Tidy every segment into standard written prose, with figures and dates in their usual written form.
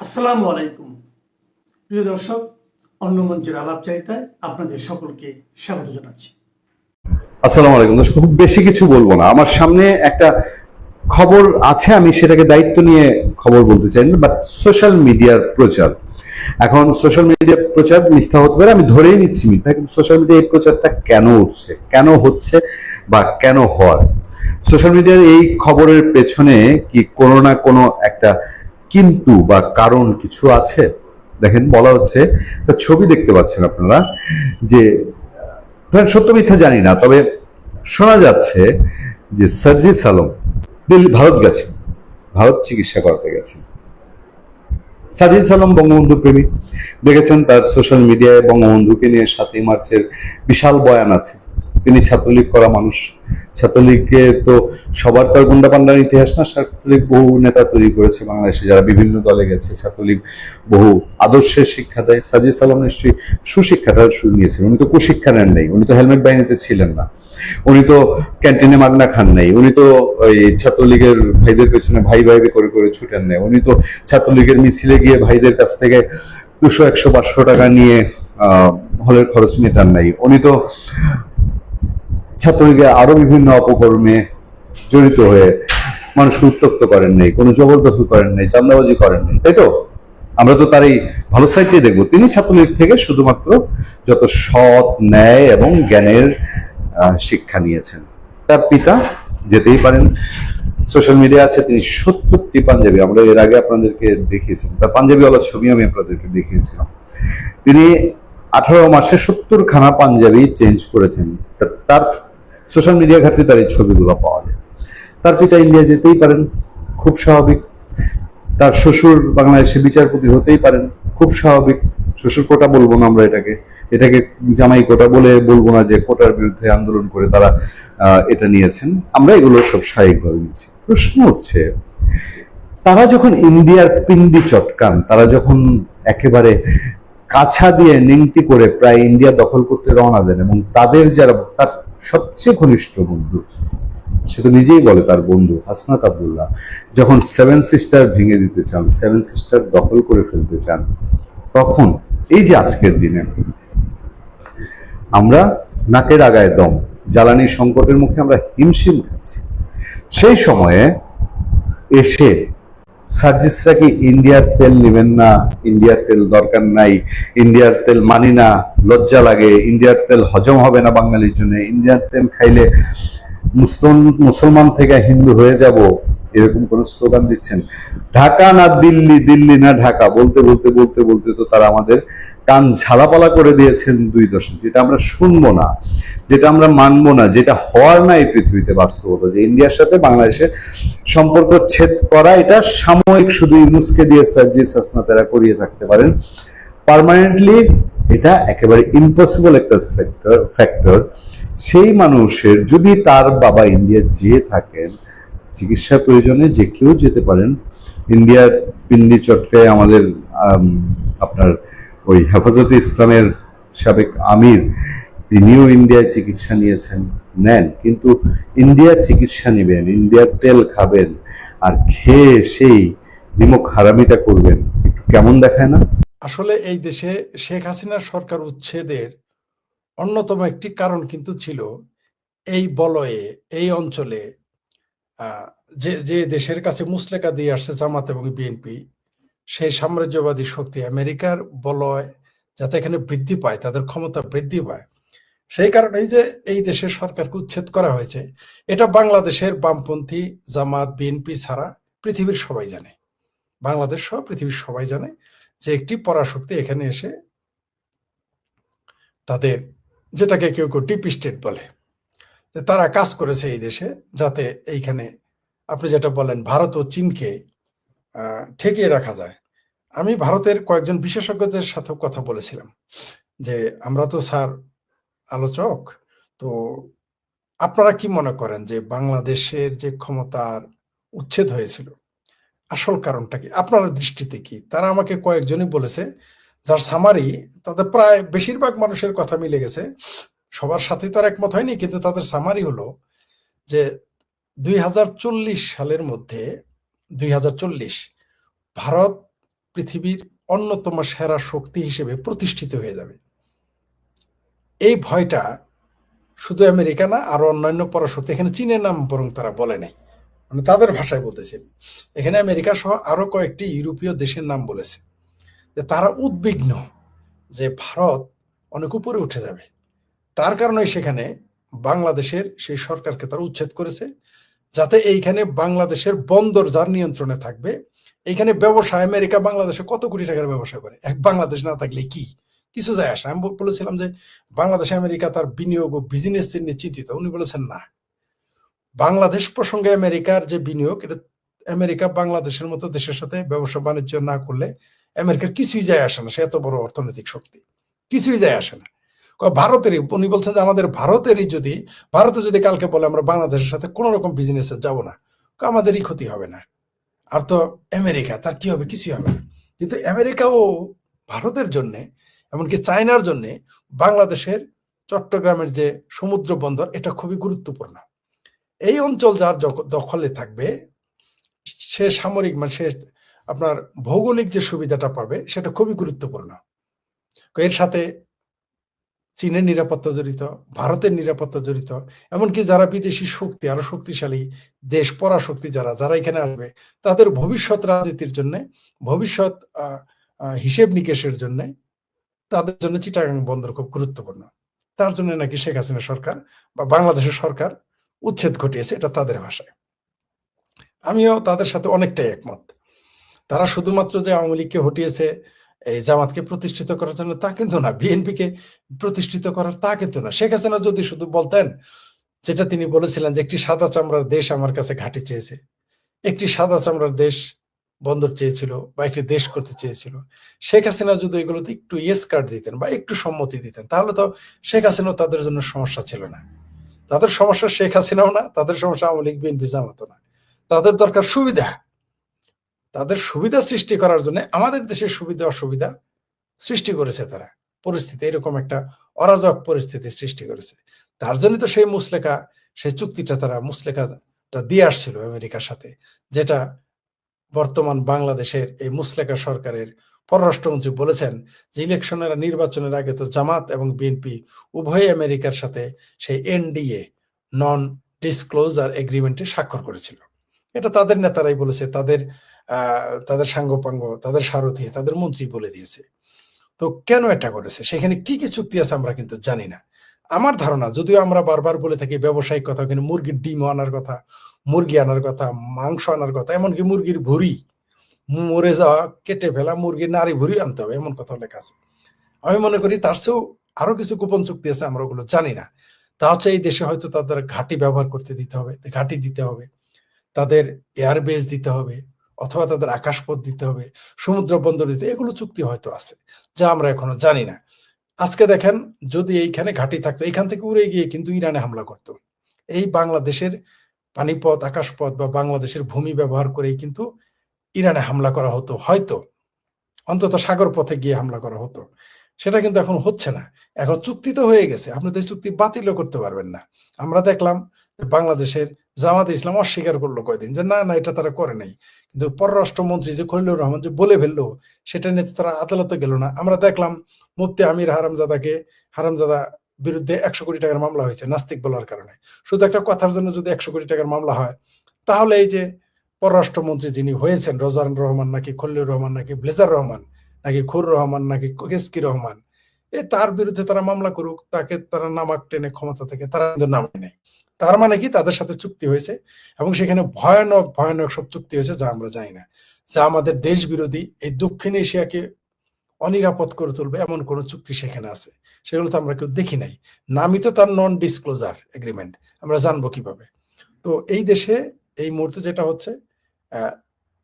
আসসালামু আলাইকুম প্রিয় দর্শক, অন্য মঞ্চের আলাপচারিতায় আপনাদের সকলকে স্বাগত জানাচ্ছি। আসসালামু আলাইকুম দর্শক, খুব বেশি কিছু বলবো না। আমার সামনে একটা খবর আছে, আমি সেটাকে দায়িত্ব নিয়ে খবর বলতে চাই না, বাট সোশ্যাল মিডিয়ার প্রচার, এখন সোশ্যাল মিডিয়ার প্রচার মিথ্যা হতে পারে, আমি ধরেই নিচ্ছি মিথ্যা, কিন্তু সোশ্যাল মিডিয়ায় এই প্রচারটা কেন উঠছে, কেন হচ্ছে বা কেন হয়? সোশ্যাল মিডিয়ার এই খবরের পেছনে কি কোনো না কোনো একটা কিন্তু বা কারণ কিছু আছে? দেখেন, বলা হচ্ছে, একটা ছবি দেখতে পাচ্ছেন আপনারা, যে ধরেন সত্য মিথ্যা জানি না, তবে শোনা যাচ্ছে যে সার্জিস আলম দিল্লি ভারত গেছে, ভারত চিকিৎসা করাতে গেছেন। সার্জিস আলম বঙ্গবন্ধু প্রেমী, দেখেছেন তার সোশ্যাল মিডিয়ায় বঙ্গবন্ধুকে নিয়ে 7ই মার্চের বিশাল বয়ান আছে। তিনি ছাত্রলীগ করা মানুষ, ছাত্রলীগকে তো সবার তো আর গুন্ডা পান্ডার ইতিহাস না, ছাত্রলীগ বহু নেতা তৈরি করেছে বাংলাদেশে, যারা বিভিন্ন দলে গেছে। ছাত্রলীগ বহু আদর্শের শিক্ষা দেয়। সার্জিস আলম নিশ্চয়ই সুশিক্ষাটা নিয়েছেন, উনি তো কুশিক্ষা নেন নাই, উনি তো হেলমেট বাহিনীতে ছিলেন না, উনি তো ক্যান্টিনে মাগনা খান নাই, উনি তো ওই ছাত্রলীগের ভাইদের পেছনে ভাই ভাই করে করে ছুটেন নাই, উনি তো ছাত্রলীগের মিছিলে গিয়ে ভাইদের কাছ থেকে 200, 100, 500 টাকা নিয়ে হলের খরচ মেটান নাই, উনি তো ছাত্রলীগের আরো বিভিন্ন অপকর্মে জড়িত হয়ে মানুষকে উত্তক্ত করেন নাই, কোনো জবরদখল করেন নাই, চান্দাবাজি করেন নাই, তাই তো? আমরা তো তার এই ভালো সাইডটাই দেখবো। তিনি ছাত্রলীগ থেকে শুধুমাত্র যত সৎ, ন্যায় এবং জ্ঞানের শিক্ষা নিয়েছেন। তার পিতা, যেতেই পারেন, সোশ্যাল মিডিয়া আছে, তিনি 70টি পাঞ্জাবি, আমরা এর আগে আপনাদেরকে দেখিয়েছিলাম, তার পাঞ্জাবিওয়ালা ছবি আমি আপনাদেরকে দেখিয়েছিলাম। তিনি 18 মাসে 70খানা পাঞ্জাবি চেঞ্জ করেছেন। তার সোশ্যাল মিডিয়া ঘাটলে তার এই ছবিগুলো পাওয়া যায়। তার পিতা ইন্ডিয়া যেতেই পারেন, খুব স্বাভাবিক। তার শ্বশুর বাংলাদেশে বিচারপতি হতেই পারেন, খুব স্বাভাবিক। শ্বশুর কোটা বলবো না আমরা এটাকে, এটাকে জামাই কোটা বলে বলবো না যে কোটার বিরুদ্ধে আন্দোলন করে তারা এটা নিয়েছেন, আমরা এগুলো সব স্বাভাবিকভাবে নিচ্ছি। প্রশ্ন উঠছে, তারা যখন ইন্ডিয়ার পিন্ডি চটকান, তারা যখন একেবারে কাছা দিয়ে নিংটি করে প্রায় ইন্ডিয়া দখল করতে রওনা দেন, এবং তাদের যারা তার সবচেয়ে ঘনিষ্ঠ বন্ধু, সে তো নিজেই বলে তার বন্ধু হাসনাত আব্দুল্লাহ, যখন 7 সিস্টার ভেঙে দিতে চান, 7 সিস্টার দখল করে ফেলতে চান, তখন এই যে আজকের দিনে আমরা নাকের আগায় দম, জ্বালানি সংকটের মুখে আমরা হিমশিম খাচ্ছি, সেই সময়ে এসে সার্জিসরা কি ইন্ডিয়ার তেল নেবেন না, ইন্ডিয়ার তেল দরকার নাই, ইন্ডিয়ার তেল মানি না, লজ্জা লাগে, ইন্ডিয়ার তেল হজম হবে না বাঙালির জন্য, ইন্ডিয়ার তেল খাইলে মুসলমান থেকে হিন্দু হয়ে যাব, এরকম কোন স্লোগান দিচ্ছেন? ঢাকা না দিল্লি, দিল্লি না ঢাকা বলতে বলতে বলতে বলতে তো তারা আমাদের কান ঝালাপালা করে দিয়েছেন 2 দশক, যেটা আমরা শুনবো না, যেটা আমরা মানবো না, যেটা হওয়ার না এই পৃথিবীতে বাস্তবতা, যে ইন্ডিয়ার সাথে বাংলাদেশের সম্পর্ক ছেদ করা, এটা সাময়িক, শুধু ইউনুসকে দিয়ে সার্জিস হাসনাতেরা করিয়ে থাকতে পারেন, পার্মানেন্টলি এটা একেবারে ইম্পসিবল একটা ফ্যাক্টর। সেই মানুষের যদি তার বাবা ইন্ডিয়া যেয়ে থাকেন, চিকিৎসা প্রয়োজনে যে কেউ যেতে পারেন। ইন্ডিয়ার পিন্ডি চটকায় আমাদের আপনার ওই হেফাজতে ইসলামের সাবেক আমির, তিনিও ইন্ডিয়ায় চিকিৎসা নিয়েছেন, নেন, কিন্তু ইন্ডিয়ার চিকিৎসা নেবেন, ইন্ডিয়ার তেল খাবেন, আর খেয়ে সেই নিমক হারামিটা করবেন, একটু কেমন দেখায় না? আসলে এই দেশে শেখ হাসিনার সরকার উচ্ছেদের অন্যতম একটি কারণ কিন্তু ছিল এই বলয়ে, এই অঞ্চলে যে যে দেশের কাছে মুচলেকা দিয়ে আসছে জামাত এবং বিএনপি, সেই সাম্রাজ্যবাদী শক্তি আমেরিকার বলয় যাতে এখানে বৃদ্ধি পায়, তাদের ক্ষমতা বৃদ্ধি পায়, সেই কারণেই যে এই দেশের সরকারকে উচ্ছেদ করা হয়েছে, এটা বাংলাদেশের বামপন্থী জামাত বিএনপি ছাড়া পৃথিবীর সবাই জানে, বাংলাদেশ সহ পৃথিবীর সবাই জানে যে একটি পরাশক্তি এখানে এসে তাদের, যেটাকে কেউ কেউ ডিপ স্টেট বলে, যে তারা কাজ করেছে এই দেশে যাতে এইখানে আপনি যেটা বলেন ভারত ও চীনকে ঠেকিয়ে রাখা যায়। আমি ভারতের কয়েকজন বিশেষজ্ঞদের সাথেও কথা বলেছিলাম যে আমরা তো স্যার আলোচক, তো আপনারা কি মনে করেন যে বাংলাদেশের যে ক্ষমতার উচ্ছেদ হয়েছিল আসল কারণটা কি, আপনার দৃষ্টিতে কি? তারা আমাকে কয়েকজনই বলেছে, যার সামারি তাদের প্রায় বেশিরভাগ মানুষের কথা মিলে গেছে, সবার সাথে তো আর একমত হয়নি, কিন্তু তাদের সামারি হলো যে 2040 সালের মধ্যে, 2040 ভারত পৃথিবীর অন্যতম সেরা শক্তি হিসেবে প্রতিষ্ঠিত হয়ে যাবে। এই ভয়টা শুধু আমেরিকা না, আরো অন্যান্য পরাশক্তি, এখানে চীনের নাম বরং তারা বলে নাই, মানে তাদের ভাষায় বলতেছে। এখানে আমেরিকা সহ আরো কয়েকটি ইউরোপীয় দেশের নাম বলেছে যে তারা উদ্বিগ্ন যে ভারত অনেক উপরে উঠে যাবে। তার কারণে সেখানে বাংলাদেশের সেই সরকারকে তারা উচ্ছেদ করেছে, যাতে এইখানে বাংলাদেশের বন্দর যার নিয়ন্ত্রণে থাকবে। এইখানে ব্যবসা, আমেরিকা বাংলাদেশে কত কোটি টাকার ব্যবসা করে, এক বাংলাদেশ না থাকলে কি কিছু যায় আসে? আমি বলেছিলাম যে বাংলাদেশে আমেরিকা তার বিনিয়োগ ও বিজনেস নিয়ে চিন্তিত। উনি বলেছেন না, বাংলাদেশ প্রসঙ্গে আমেরিকার যে বিনিয়োগ, এটা আমেরিকা বাংলাদেশের মতো দেশের সাথে ব্যবসা বাণিজ্য না করলে আমেরিকার কিছুই যায় আসে না। সে এত বড় অর্থনৈতিক শক্তি, কিছুই যায় আসে না। ভারতেরই, উনি বলছেন যে আমাদের ভারতেরই যদি, ভারতে যদি কালকে বলে আমরা বাংলাদেশের সাথে কোনো রকম বিজনেসে যাব না, আমাদেরই ক্ষতি হবে না। আর তো আমেরিকা, তার কি হবে? কিছুই হবে না। কিন্তু আমেরিকাও ভারতের জন্য, এমনকি চায়নার জন্য বাংলাদেশের চট্টগ্রামের যে সমুদ্র বন্দর, এটা খুবই গুরুত্বপূর্ণ। এই অঞ্চল যার দখলে থাকবে, সে সামরিক, মানে সে আপনার ভৌগোলিক যে সুবিধাটা পাবে, সেটা খুবই গুরুত্বপূর্ণ। এর সাথে চীনের নিরাপত্তা জড়িত, ভারতের নিরাপত্তা জড়িত, এমনকি যারা বিদেশি শক্তি, আরো শক্তিশালী দেশ, পরাশক্তি যারা যারা এখানে আসবে, তাদের ভবিষ্যৎ রাজনীতির জন্য, ভবিষ্যৎ হিসেব নিকেশের জন্য, তাদের জন্য চিটাগাং বন্দর খুব গুরুত্বপূর্ণ। তার জন্য নাকি শেখ হাসিনা সরকার বা বাংলাদেশের সরকার উচ্ছেদ ঘটিয়েছে, এটা তাদের ভাষায়। আমিও তাদের সাথে অনেকটাই একমত। তারা শুধুমাত্র যে আওয়ামী লীগকে হটিয়েছে এই জামাতকে প্রতিষ্ঠিত করার জন্য তা কিন্তু না, বিএনপিকে প্রতিষ্ঠিত করার তা কিন্তু না। শেখ হাসিনা যদি শুধু বলতেন যেটা তিনি বলেছিলেন যে একটি সাদা চামড়ার দেশ আমার কাছে ঘাঁটি চেয়েছে, একটি সাদা চামড়ার দেশ বন্দর চেয়েছিল বা একটি দেশ করতে চেয়েছিল, শেখ হাসিনা যদি এগুলোতে একটু ইয়েস কার্ড দিতেন বা একটু সম্মতি দিতেন, তাহলে তো শেখ হাসিনাও তাদের জন্য সমস্যা ছিল না। তাদের সমস্যা শেখ হাসিনাও না, তাদের সমস্যা আওয়ামী লীগ বিএনপি জামাতও না। তাদের দরকার সুবিধা। তাদের সুবিধা সৃষ্টি করার জন্য আমাদের দেশের সুবিধা অসুবিধা সৃষ্টি করেছে তারা, পরিস্থিতি, এরকম একটা অরাজক পরিস্থিতি সৃষ্টি করেছে। তার জন্য তো সেই মুসলেখা, সেই চুক্তিটা তারা মুসলেখাটা দিয়ে আসছিল আমেরিকার সাথে, যেটা বর্তমান বাংলাদেশের এই মুসলেখা সরকারের পররাষ্ট্রমন্ত্রী বলেছেন যে ইলেকশনের, নির্বাচনের আগে তো জামাত এবং বিএনপি উভয় আমেরিকার সাথে সেই এনডিএ, নন ডিসক্লোজার এগ্রিমেন্টে স্বাক্ষর করেছিল। এটা তাদের নেতারাই বলেছে, তাদের সাঙ্গপাঙ্গ, তাদের সারথি, তাদের মন্ত্রী বলে দিয়েছে। তো কেন এটা করেছে, সেখানে কি কি চুক্তি আছে আমরা কিন্তু জানি না। আমার ধারণা, যদিও আমরা বারবার বলে থাকি ব্যবসায়িক কথা, কিন্তু মুরগির ডিম আনার কথা, মুরগি আনার কথা, মাংস আনার কথা, এমনকি মুরগির ভুঁড়ি, মরে যাওয়া কেটে ফেলা মুরগির নারী ভুঁড়ি আনতে হবে, এমন কথা লেখা আছে। আমি মনে করি তার চেয়েও আরো কিছু গোপন চুক্তি আছে, আমরা ওগুলো জানি না। তা হচ্ছে এই দেশে হয়তো তাদের ঘাঁটি ব্যবহার করতে দিতে হবে, ঘাঁটি দিতে হবে, তাদের এয়ারবেস দিতে হবে, অথবা তাদের আকাশপথ দিতে হবে, সমুদ্র বন্দর দিতে, এগুলো চুক্তি হয়তো আছে যা আমরা এখনো জানি না। আজকে দেখেন, যদি এইখানে ঘাঁটি থাকতো, এখান থেকে উড়ে গিয়ে কিন্তু ইরানে হামলা করতো। এই বাংলাদেশের পানিপথ, আকাশপথ বা বাংলাদেশের ভূমি ব্যবহার করেই কিন্তু ইরানে হামলা করা হতো, হয়তো অন্তত সাগর পথে গিয়ে হামলা করা হতো। সেটা কিন্তু এখন হচ্ছে না। এখন চুক্তি তো হয়ে গেছে, আপনি তো এই চুক্তি বাতিলও করতে পারবেন না। আমরা দেখলাম বাংলাদেশের জামাতে ইসলাম অস্বীকার করলো কয়দিন যে না না, এটা তারা করে নাই। কিন্তু পররাষ্ট্রমন্ত্রী যে খলিলুর রহমান যে বলে ফেললো, সেটা নিয়ে তারা আদালতে গেল না। আমরা দেখলাম মুফতি আমির হারামজাদা বিরুদ্ধে 100 কোটি টাকার মামলা হয়েছে নাস্তিক বলার কারণে। শুধু একটা কথার জন্য যদি 100 কোটি টাকার মামলা হয়, তাহলে এই যে পররাষ্ট্রমন্ত্রী যিনি হয়েছেন, রোজান রহমান নাকি খলিলুর রহমান নাকি ব্লেজার রহমান নাকি খুর রহমান নাকি কেসকি রহমান, তার বিরুদ্ধে তারা মামলা করুক, তাকে তারা নামাক টেনে ক্ষমতা থেকে তারা কিন্তু নামায় নেই। তার মানে কি, তাদের সাথে চুক্তি হয়েছে এবং সেখানে ভয়ানক ভয়ানক সব চুক্তি হয়েছে যা আমরা জানি না, যা আমাদের দেশ বিরোধী, এই দক্ষিণ এশিয়াকে অনিরাপদ করে তুলবে এমন কোন চুক্তি সেখানে আছে। সেগুলো তো আমরা কেউ দেখি নাই। নামই তো তার নন ডিসক্লোজার এগ্রিমেন্ট, আমরা জানবো কিভাবে? তো এই দেশে এই মুহূর্তে যেটা হচ্ছে,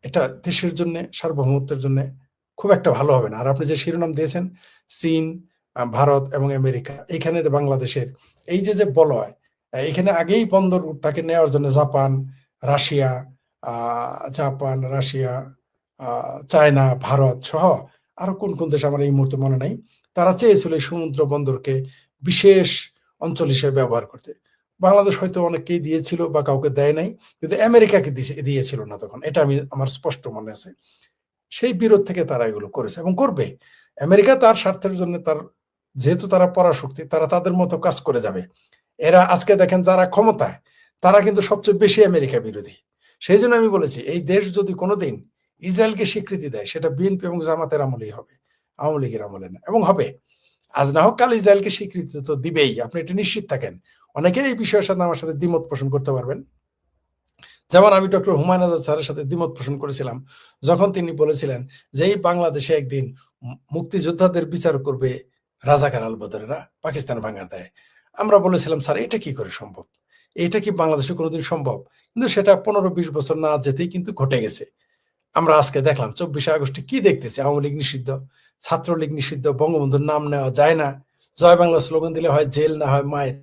এটা দেশের জন্য, সার্বভৌমত্বের জন্য খুব একটা ভালো হবে না। আর আপনি যে শিরোনাম দিয়েছেন, চীন, ভারত এবং আমেরিকা, এখানে বাংলাদেশের এই যে বলয়, এখানে আগেই বন্দরটাকে নেওয়ার জন্য জাপান, রাশিয়া, চায়না, ভারত সহ আরো কোন কোন দেশ আমার এই মুহূর্তে মনে নাই, তারা চেয়েছিল এই সমুদ্র বন্দরকে বিশেষ অঞ্চল হিসেবে ব্যবহার করতে। বাংলাদেশ হয়তো অনেককেই দিয়েছিল বা কাউকে দেয় নাই, কিন্তু আমেরিকাকে দিয়েছিল না তখন, এটা আমার স্পষ্ট মনে আছে। সেই বিরোধ থেকে তারা এগুলো করেছে এবং করবে। আমেরিকা তার স্বার্থের জন্য, তার যেহেতু তারা পরাশক্তি, তারা তাদের মতো কাজ করে যাবে। এরা আজকে দেখেন যারা ক্ষমতায়, তারা কিন্তু সবচেয়ে বেশি আমেরিকা বিরোধী। সেই জন্য আমি বলেছি, এই দেশ যদি কোনোদিন ইসরায়েলকে স্বীকৃতি দেয়, সেটা বিএনপি এবং জামাতের আমলেই হবে, আওয়ামী লীগের আমলে না। এবং হবে, আজ না হোক কাল ইসরায়েলকে স্বীকৃতি তো দিবেই, আপনি এটা নিশ্চিত থাকেন। অনেকে এই বিষয়ের সাথে আমার সাথে দ্বিমত পোষণ করতে পারবেন। যেমন আমি ডক্টর হুমায়ুন আজাদ স্যারের সাথে দ্বিমত পোষণ করেছিলাম যখন তিনি বলেছিলেন যে এই বাংলাদেশে একদিন মুক্তিযোদ্ধাদের বিচার করবে রাজাকার আল বদরেরা, পাকিস্তান ভাঙা দেয়। আমরা বলেছিলাম, স্যার এটা কি করে সম্ভব, এটা কি বাংলাদেশে কোনোদিন সম্ভব? কিন্তু সেটা 15-20 বছর না যেতেই কিন্তু ঘটে গেছে। আমরা আজকে দেখলাম 24শে আগস্টে কি দেখতেছি, আওয়ামী লীগ নিষিদ্ধ, ছাত্রলীগ নিষিদ্ধ, বঙ্গবন্ধুর নাম নেওয়া যায় না, জয় বাংলা স্লোগান দিলে হয় জেল, না হয় মায়ের।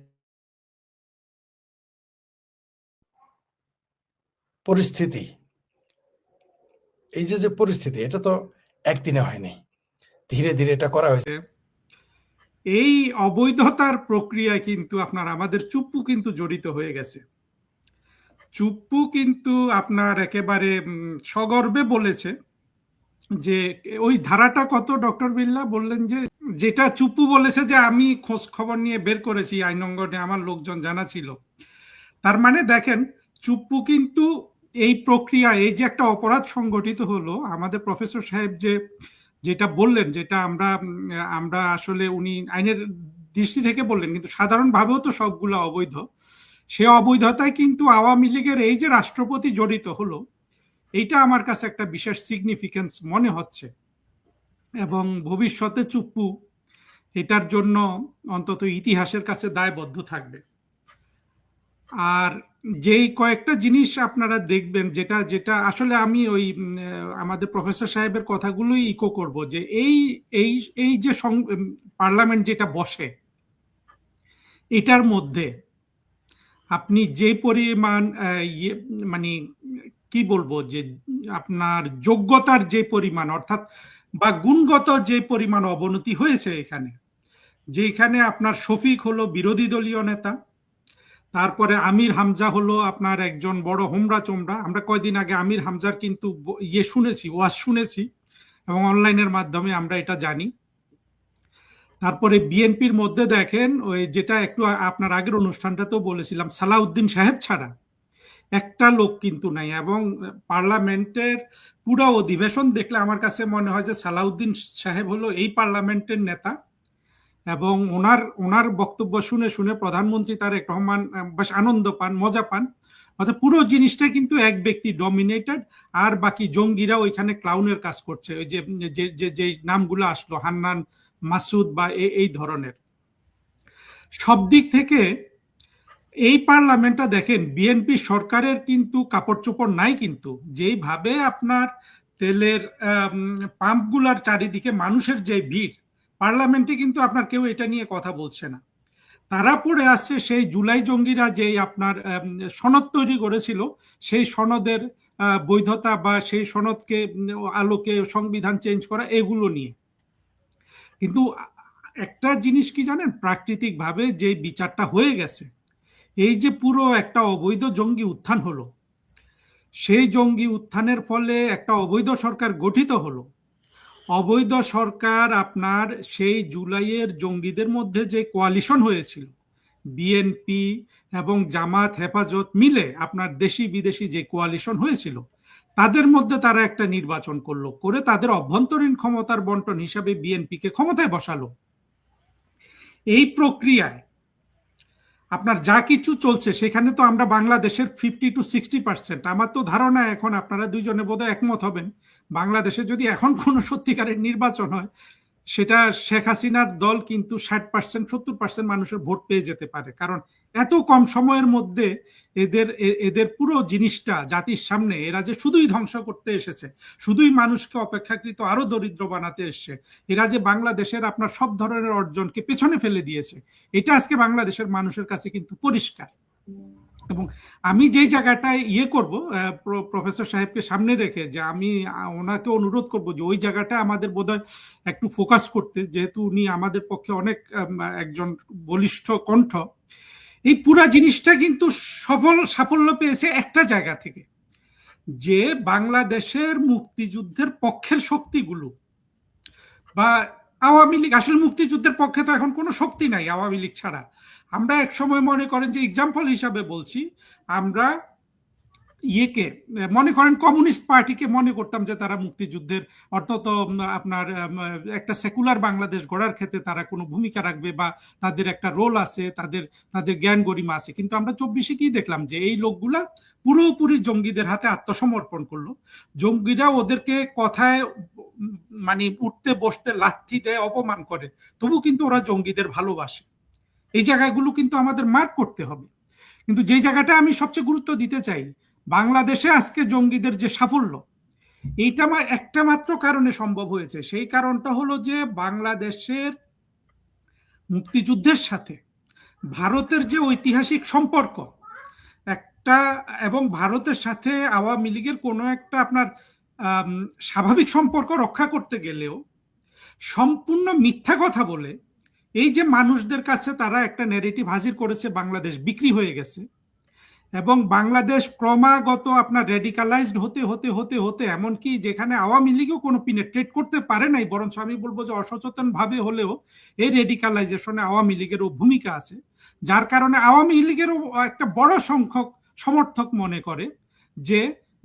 পরিস্থিতি, এই যে পরিস্থিতি, এটা তো একদিনে হয়নি, ধীরে ধীরে এটা করা হয়েছে। এই অবৈধতার প্রক্রিয়ায় কিন্তু আপনার আমাদের চুপ্পু কিন্তু জড়িত হয়ে গেছে। চুপ্পু কিন্তু আপনার একেবারে সগর্বে বলেছে যে ওই ধারাটা কত ডক্টর বিল্লা বললেন, যে যেটা চুপ্পু বলেছে যে আমি খোঁজ খবর নিয়ে বের করেছি, আইন অঙ্গনে আমার লোকজন জানা ছিল। তার মানে দেখেন, চুপ্পু কিন্তু এই প্রক্রিয়া, এই যে একটা অপরাধ সংগঠিত হলো, আমাদের প্রফেসর সাহেব যেটা বললেন, যেটা আমরা আসলে উনি আইনের দৃষ্টি থেকে বললেন, কিন্তু সাধারণভাবেও তো সবগুলো অবৈধ। সে অবৈধতায় কিন্তু আওয়ামী লীগের এই যে রাষ্ট্রপতি জড়িত হলো, এইটা আমার কাছে একটা বিশেষ সিগনিফিকেন্স মনে হচ্ছে। এবং ভবিষ্যতে চুপ্পু এটার জন্য অন্তত ইতিহাসের কাছে দায়বদ্ধ থাকবে। আর যেই কয়েকটা জিনিস আপনারা দেখবেন, যেটা যেটা আসলে আমি ওই আমাদের প্রফেসর সাহেবের কথাগুলোই ইকো করব, যে এই এই এই যে পার্লামেন্ট যেটা বসে, এটার মধ্যে আপনি যে পরিমাণ মানে কি বলবো, যে আপনার যোগ্যতার যে পরিমাণ, অর্থাৎ বা গুণগত যে পরিমাণ অবনতি হয়েছে এখানে, যেখানে আপনার শফিক হলো বিরোধী দলীয় নেতা, তারপরে আমির হামজা হলো আপনার একজন বড় হোমরা চোমরা। আমরা কয়দিন আগে আমির হামজার কিন্তু শুনেছি, ওয়াজ শুনেছি, এবং অনলাইনের মাধ্যমে আমরা এটা জানি। তারপরে বিএনপির মধ্যে দেখেন, ওই যেটা একটু আপনার আগের অনুষ্ঠানটাতেও বলেছিলাম, সালাউদ্দিন সাহেব ছাড়া একটা লোক কিন্তু নাই। এবং পার্লামেন্টের পুরো অধিবেশন দেখলে আমার কাছে মনে হয় যে সালাউদ্দিন সাহেব হলো এই পার্লামেন্টের নেতা। এবং ওনার বক্তব্য শুনে শুনে প্রধানমন্ত্রী তারেক রহমান বেশ আনন্দ পান, মজা পান। অর্থাৎ পুরো জিনিসটা কিন্তু এক ব্যক্তি ডমিনেটেড, আর বাকি জঙ্গিরা ওইখানে ক্লাউনের কাজ করছে। ওই যে নামগুলো আসলো, হান্নান, মাসুদ বা এই ধরনের। সব দিক থেকে এই পার্লামেন্টটা দেখেন, বিএনপি সরকারের কিন্তু কাপড় চোপড় নাই, কিন্তু যেইভাবে আপনার তেলের পাম্পগুলার চারিদিকে মানুষের যে ভিড়, পার্লামেন্টে কিন্তু আপনার কেউ এটা নিয়ে কথা বলছে না। তারা পড়ে আসছে সেই জুলাই জঙ্গিরা যেই আপনার সনদ তৈরি করেছিল, সেই সনদের বৈধতা বা সেই সনদকে আলোকে সংবিধান চেঞ্জ করা, এগুলো নিয়ে। কিন্তু একটা জিনিস কি জানেন, প্রাকৃতিকভাবে যে বিচারটা হয়ে গেছে, এই যে পুরো একটা অবৈধ জঙ্গি উত্থান হলো, সেই জঙ্গি উত্থানের ফলে একটা অবৈধ সরকার গঠিত হলো। অবৈধ সরকার আপনার সেই জুলাইয়ের জঙ্গিদের মধ্যে যে কোয়ালিশন হয়েছিল, বিএনপি এবং জামাত হেফাজত মিলে আপনার দেশি বিদেশি যে কোয়ালিশন হয়েছিল, তাদের মধ্যে তারা একটা নির্বাচন করলো, করে তাদের অভ্যন্তরীণ ক্ষমতার বন্টন হিসাবে বিএনপিকে ক্ষমতায় বসালো। এই প্রক্রিয়ায় আপনার যা কিছু চলছে, সেখানে তো আমরা বাংলাদেশের 50-60%, আমার তো ধারণা এখন আপনারা দুইজনে বোধহয় একমত হবেন, বাংলাদেশে যদি এখন কোনো সত্যিকারের নির্বাচন হয়, সেটা শেখ হাসিনার দল কিন্তু 60-70% মানুষের ভোট পেয়ে যেতে পারে। কারণ এত কম সময়ের মধ্যে এদের পুরো জিনিসটা জাতির সামনে, এরা যে শুধুই ধ্বংস করতে এসেছে, শুধুই মানুষকে অপেক্ষাকৃত আরো দরিদ্র বানাতে এসছে, এরা যে বাংলাদেশের আপনার সব ধরনের অর্জনকে পেছনে ফেলে দিয়েছে, এটা আজকে বাংলাদেশের মানুষের কাছে কিন্তু পরিষ্কার। এবং আমি যেই জায়গাটায় করব, প্রফেসর সাহেবকে সামনে রেখে, যে আমি ওনাকে অনুরোধ করব যে ওই জায়গাটা আমাদের বোধহয় একটু ফোকাস করতে, যেহেতু উনি আমাদের পক্ষে অনেক একজন বলিষ্ঠ কণ্ঠ। এই পুরা জিনিসটা কিন্তু সাফল্য পেয়েছে একটা জায়গা থেকে, যে বাংলাদেশের মুক্তিযুদ্ধের পক্ষের শক্তিগুলো বা আওয়ামী লীগ, আসলে মুক্তিযুদ্ধের পক্ষে তো এখন কোনো শক্তি নাই আওয়ামী লীগ ছাড়া। আমরা এক সময় মনে করেন যে এক্সাম্পল হিসাবে বলছি, আমরা ইয়েকে মনে করেন কমিউনিস্ট পার্টিকে মনে করতাম যে তারা মুক্তিযুদ্ধের অর্থাৎ আপনার একটা সেকুলার বাংলাদেশ গড়ার ক্ষেত্রে তারা কোনো ভূমিকা রাখবে বা তাদের একটা রোল আছে, তাদের তাদের জ্ঞান গরিমা আছে। কিন্তু আমরা 24-এ কি দেখলাম যে এই লোকগুলা পুরোপুরি জঙ্গিদের হাতে আত্মসমর্পণ করলো। জঙ্গিরা ওদেরকে কথায় মানে উঠতে বসতে লাথি দেয়, অপমান করে, তবু কিন্তু ওরা জঙ্গিদের ভালোবাসে। এই জায়গাগুলো কিন্তু আমাদের মার্ক করতে হবে। কিন্তু যে জায়গাটা আমি সবচেয়ে গুরুত্ব দিতে চাই, বাংলাদেশে আজকে জঙ্গিদের যে সাফল্য, এইটা একটা মাত্র কারণে সম্ভব হয়েছে। সেই কারণটা হলো যে বাংলাদেশের মুক্তিযুদ্ধের সাথে ভারতের যে ঐতিহাসিক সম্পর্ক একটা, এবং ভারতের সাথে আওয়ামী লীগের কোনো একটা আপনার স্বাভাবিক সম্পর্ক রক্ষা করতে গেলেও সম্পূর্ণ মিথ্যা কথা বলে এই যে মানুষদের কাছে তারা একটা ন্যারেটিভ হাজির করেছে, বাংলাদেশ বিক্রি হয়ে গেছে এবং বাংলাদেশ ক্রমাগত আপনার রেডিকালাইজড হতে হতে হতে হতে এমনকি যেখানে আওয়ামী লীগও কোনো পিনেট্রেট করতে পারে নাই, বরঞ্চ আমি বলবো যে অসচেতন ভাবে হলেও এই রেডিকালাইজেশনে আওয়ামী লীগেরও ভূমিকা আছে, যার কারণে আওয়ামী লীগেরও একটা বড় সংখ্যক সমর্থক মনে করে যে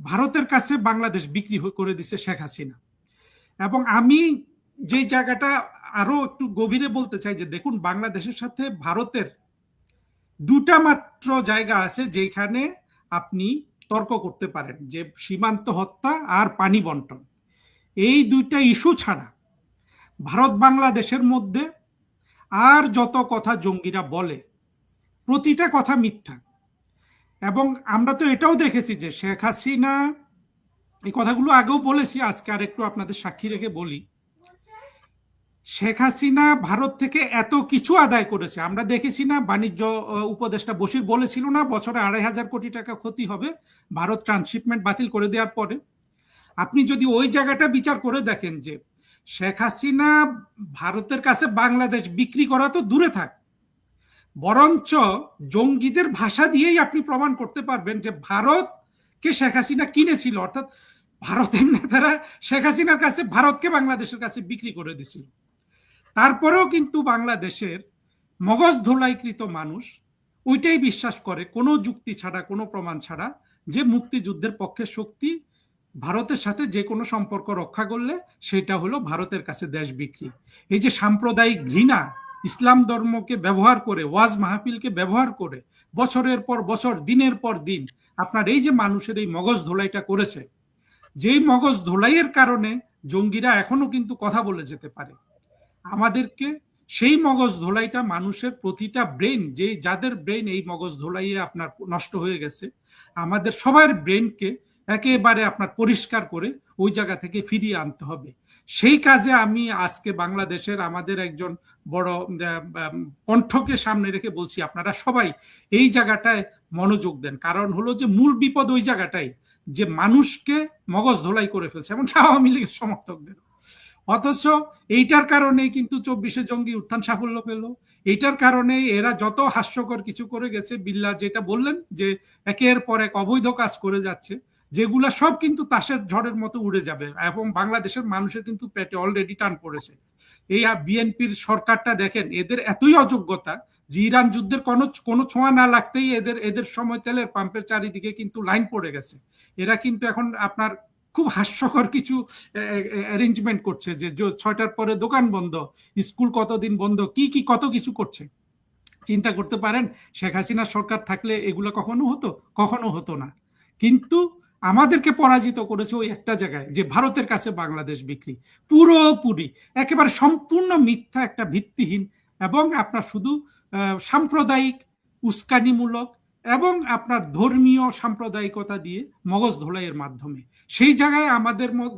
ভারতের কাছে বাংলাদেশ বিক্রি করে দিছে শেখ হাসিনা। এবং আমি যে জায়গাটা আরো একটু গভীরে বলতে চাই যে দেখুন, বাংলাদেশের সাথে ভারতের দুটা মাত্র জায়গা আছে যেখানে আপনি তর্ক করতে পারেন, যে সীমান্ত হত্যা আর পানি বন্টন। এই দুইটা ইস্যু ছাড়া ভারত বাংলাদেশের মধ্যে আর যত কথা জঙ্গিরা বলে প্রতিটা কথা মিথ্যা। এবং আমরা তো এটাও দেখেছি যে শেখ হাসিনা, এই কথাগুলো আগেও বলেছি, আজকে আর একটু আপনাদের সাক্ষী রেখে বলি, শেখ হাসিনা ভারত থেকে এত কিছু আদায় করেছে। আমরা দেখেছি না, বাণিজ্য উপদেষ্টা বশির বলেছিল না বছরে 2,500 কোটি টাকা ক্ষতি হবে ভারত ট্রান্সশিপমেন্ট বাতিল করে দেওয়ার পরে। আপনি যদি ওই জায়গাটা বিচার করে দেখেন যে শেখ হাসিনা ভারতের কাছে বাংলাদেশ বিক্রি করা তো দূরে থাক, বরঞ্চ জঙ্গিদের ভাষা দিয়েই আপনি প্রমাণ করতে পারবেন যে ভারতকে শেখ হাসিনা কিনেছিল, অর্থাৎ ভারতের নেতারা শেখ হাসিনার কাছে ভারতকে বাংলাদেশের কাছে বিক্রি করে দিছিল। তারপরেও কিন্তু বাংলাদেশের মগজ ধোলাইকৃত মানুষ ওইটাই বিশ্বাস করে, কোনো যুক্তি ছাড়া, কোনো প্রমাণ ছাড়া, যে মুক্তিযুদ্ধের পক্ষের শক্তি ভারতের সাথে যে কোনো সম্পর্ক রক্ষা করলে সেটা হলো ভারতের কাছে দেশ বিক্রি। এই যে সাম্প্রদায়িক ঘৃণা, ইসলাম ধর্মকে ব্যবহার করে, ওয়াজ মাহফিলকে ব্যবহার করে বছরের পর বছর, দিনের পর দিন আপনার এই যে মানুষের এই মগজ ধোলাইটা করেছে, যেই মগজ ধোলাইয়ের কারণে জঙ্গিরা এখনো কিন্তু কথা বলে যেতে পারে। আমাদেরকে সেই মগজ ধোলাইটা, মানুষের প্রতিটা ব্রেন, যে যাদের ব্রেন এই মগজ ধোলাইয়ে আপনার নষ্ট হয়ে গেছে, আমাদের সবার ব্রেনকে একেবারে আপনার পরিষ্কার করে ওই জায়গা থেকে ফিরিয়ে আনতে হবে। সেই কাজে আমি আজকে বাংলাদেশের আমাদের একজন বড় কণ্ঠকে সামনে রেখে বলছি, আপনারা সবাই এই জায়গাটায় মনোযোগ দেন। কারণ হলো যে মূল বিপদ ওই জায়গাটাই, যে মানুষকে মগজ ধোলাই করে ফেলছে, এমনকি আওয়ামী লীগের সমর্থকদের। অথচ এইটার কারণে কিন্তু 24-এ জঙ্গি উত্থান সাফল্য পেল। এইটার কারণে এরা যত হাস্যকর কিছু করে গেছে, বিল্লাহ যেটা বললেন যে একের পর এক অবৈধ কাজ করে যাচ্ছে, যেগুলা সব কিন্তু তাসের ঝড়ের মতো উড়ে যাবে। এবং বাংলাদেশের মানুষের কিন্তু পেটে অলরেডি টান পড়েছে। এই বিএনপির সরকারটা দেখেন, এদের এতই অযোগ্যতা যে ইরান যুদ্ধের কোনো ছোঁয়া না লাগতেই এদের সময় তেলের পাম্পের চারিদিকে কিন্তু লাইন পড়ে গেছে। এরা কিন্তু এখন আপনার খুব হাস্যকর কিছু অ্যারেঞ্জমেন্ট করছে, যে 6টার পরে দোকান বন্ধ, স্কুল কতদিন বন্ধ, কি কত কিছু করছে। চিন্তা করতে পারেন শেখ হাসিনার সরকার থাকলে এগুলো কখনো হতো না। কিন্তু আমাদেরকে পরাজিত করেছে ওই একটা জায়গায়, যে ভারতের কাছে বাংলাদেশ বিক্রি, পুরোপুরি একেবারে সম্পূর্ণ মিথ্যা, একটা ভিত্তিহীন এবং আপনার শুধু সাম্প্রদায়িক, উস্কানিমূলক এবং আপনার ধর্মীয় সাম্প্রদায়িকতা দিয়ে মগজ ধোলাইয়ের মাধ্যমে। সেই জায়গায়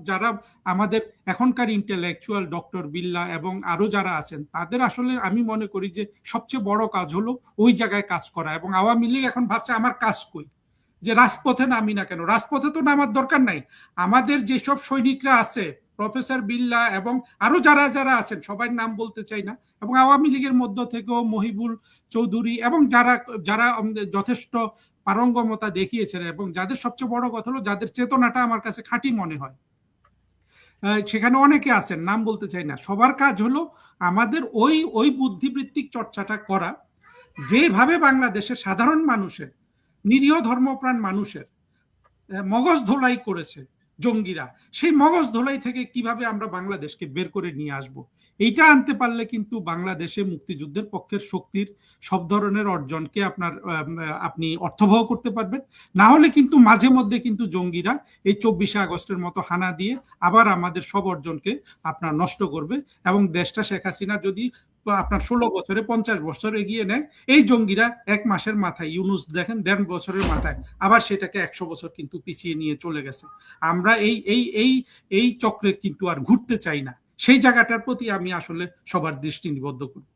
যারা আমাদের এখনকার ইন্টেলেকচুয়াল, ডক্টর বিল্লাহ এবং আরো যারা আছেন, তাদের আসলে আমি মনে করি যে সবচেয়ে বড় কাজ হলো ওই জায়গায় কাজ করা। এবং আওয়ামী লীগ এখন ভাবছে আমার কাজ কই, যে রাজপথে নামি না কেন? রাজপথে তো নামার দরকার নাই। আমাদের যেসব সৈনিকরা আছে প্রফেসর বিল্লা এবং আরো যারা যারা আছেন, সবার নাম বলতে চাই না, এবং আওয়ামী লীগের মধ্য থেকেও মহিবুল চৌধুরী এবং যারা যারা যথেষ্ট পারঙ্গমতা দেখিয়েছেন, এবং যাদের সবচেয়ে বড় কথা হলো যাদের চেতনাটা আমার কাছে খাঁটি মনে হয়, সেখানে অনেকে আছেন, নাম বলতে চাই না। সবার কাজ হলো আমাদের ওই ওই বুদ্ধিবৃত্তিক চর্চাটা করা, যেভাবে বাংলাদেশের সাধারণ মানুষের, নিরীহ ধর্মপ্রাণ মানুষের মগজ ধোলাই করেছে জঙ্গিরা, সেই মগজ ধোলাই থেকে কিভাবে আমরা বাংলাদেশকে বের করে নিয়ে আসব, এইটা আনতে পারলে কিন্তু বাংলাদেশে মুক্তিযুদ্ধের পক্ষের শক্তির সব ধরনের অর্জনকে আপনি অর্থবহ করতে পারবেন। না হলে কিন্তু মাঝে মধ্যে কিন্তু জঙ্গিরা এই 24শে আগস্টের মতো হানা দিয়ে আবার আমাদের সব অর্জনকে আপনার নষ্ট করবে, এবং দেশটা শেখ হাসিনা যদি আপনার 16 বছরে 50 বছর এগিয়ে নেয়, এই জঙ্গিরা 1 মাসের মাথায়, ইউনুস দেখেন 1.5 বছরের মাথায় আবার সেটাকে 100 বছর কিন্তু পিছিয়ে নিয়ে চলে গেছে। আমরা এই এই এই এই চক্রে কিন্তু আর ঘুরতে চাই না, সেই জায়গাটার প্রতি আমি আসলে সবার দৃষ্টি নিবদ্ধ করি।